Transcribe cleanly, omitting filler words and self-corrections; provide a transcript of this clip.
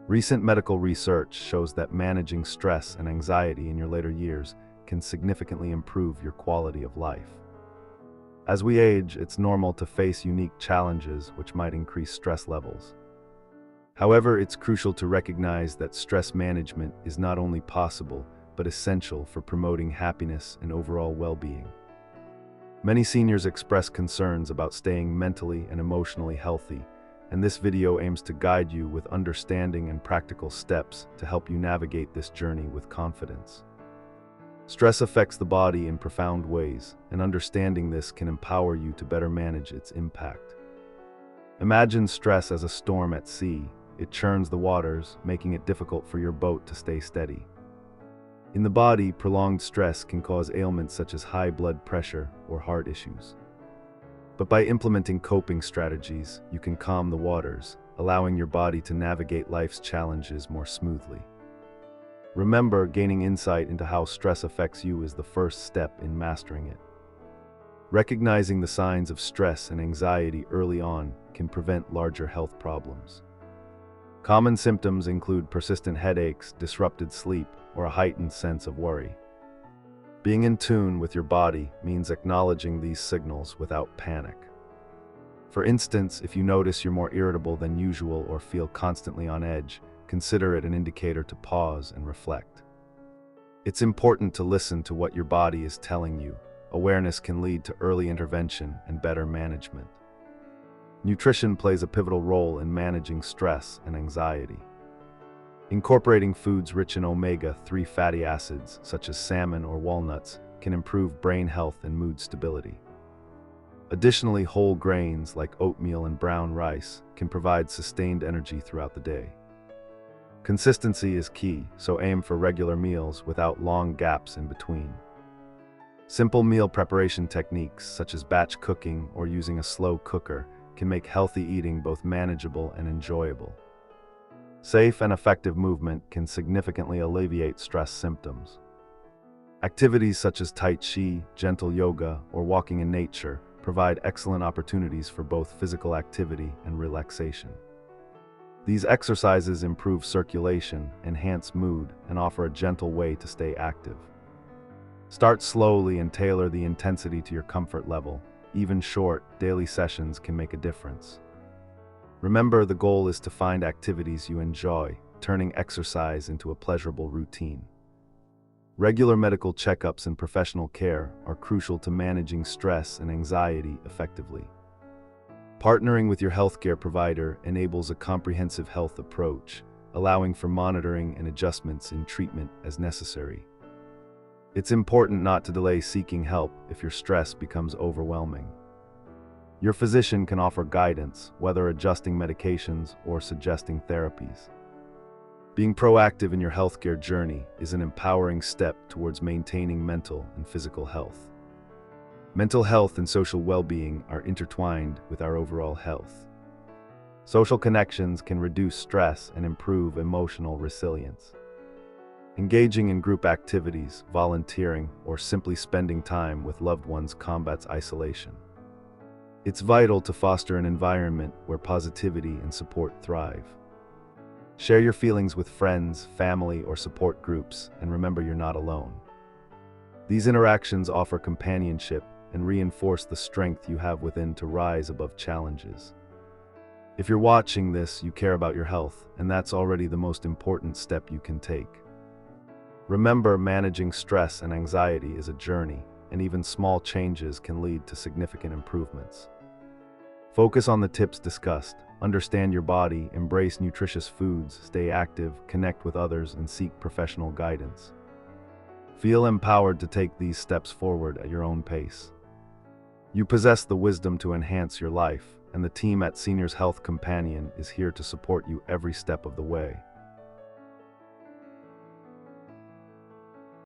Recent medical research shows that managing stress and anxiety in your later years can significantly improve your quality of life. As we age, it's normal to face unique challenges which might increase stress levels. However, it's crucial to recognize that stress management is not only possible, but essential for promoting happiness and overall well-being. Many seniors express concerns about staying mentally and emotionally healthy, and this video aims to guide you with understanding and practical steps to help you navigate this journey with confidence. Stress affects the body in profound ways, and understanding this can empower you to better manage its impact. Imagine stress as a storm at sea. It churns the waters, making it difficult for your boat to stay steady. In the body, prolonged stress can cause ailments such as high blood pressure or heart issues. But by implementing coping strategies, you can calm the waters, allowing your body to navigate life's challenges more smoothly. Remember, gaining insight into how stress affects you is the first step in mastering it. Recognizing the signs of stress and anxiety early on can prevent larger health problems. Common symptoms include persistent headaches, disrupted sleep, or a heightened sense of worry. Being in tune with your body means acknowledging these signals without panic. For instance, if you notice you're more irritable than usual or feel constantly on edge, consider it an indicator to pause and reflect. It's important to listen to what your body is telling you. Awareness can lead to early intervention and better management. Nutrition plays a pivotal role in managing stress and anxiety. Incorporating foods rich in omega-3 fatty acids, such as salmon or walnuts, can improve brain health and mood stability. Additionally, whole grains like oatmeal and brown rice can provide sustained energy throughout the day. Consistency is key, so aim for regular meals without long gaps in between. Simple meal preparation techniques, such as batch cooking or using a slow cooker, can make healthy eating both manageable and enjoyable. Safe and effective movement can significantly alleviate stress symptoms. Activities such as Tai Chi, gentle yoga, or walking in nature provide excellent opportunities for both physical activity and relaxation. These exercises improve circulation, enhance mood, and offer a gentle way to stay active. Start slowly and tailor the intensity to your comfort level. Even short, daily sessions can make a difference. Remember, the goal is to find activities you enjoy, turning exercise into a pleasurable routine. Regular medical checkups and professional care are crucial to managing stress and anxiety effectively. Partnering with your healthcare provider enables a comprehensive health approach, allowing for monitoring and adjustments in treatment as necessary. It's important not to delay seeking help if your stress becomes overwhelming. Your physician can offer guidance, whether adjusting medications or suggesting therapies. Being proactive in your healthcare journey is an empowering step towards maintaining mental and physical health. Mental health and social well-being are intertwined with our overall health. Social connections can reduce stress and improve emotional resilience. Engaging in group activities, volunteering, or simply spending time with loved ones combats isolation. It's vital to foster an environment where positivity and support thrive. Share your feelings with friends, family, or support groups, and remember you're not alone. These interactions offer companionship and reinforce the strength you have within to rise above challenges. If you're watching this, you care about your health, and that's already the most important step you can take. Remember, managing stress and anxiety is a journey, and even small changes can lead to significant improvements. Focus on the tips discussed, understand your body, embrace nutritious foods, stay active, connect with others, and seek professional guidance. Feel empowered to take these steps forward at your own pace. You possess the wisdom to enhance your life, and the team at Seniors Health Companion is here to support you every step of the way.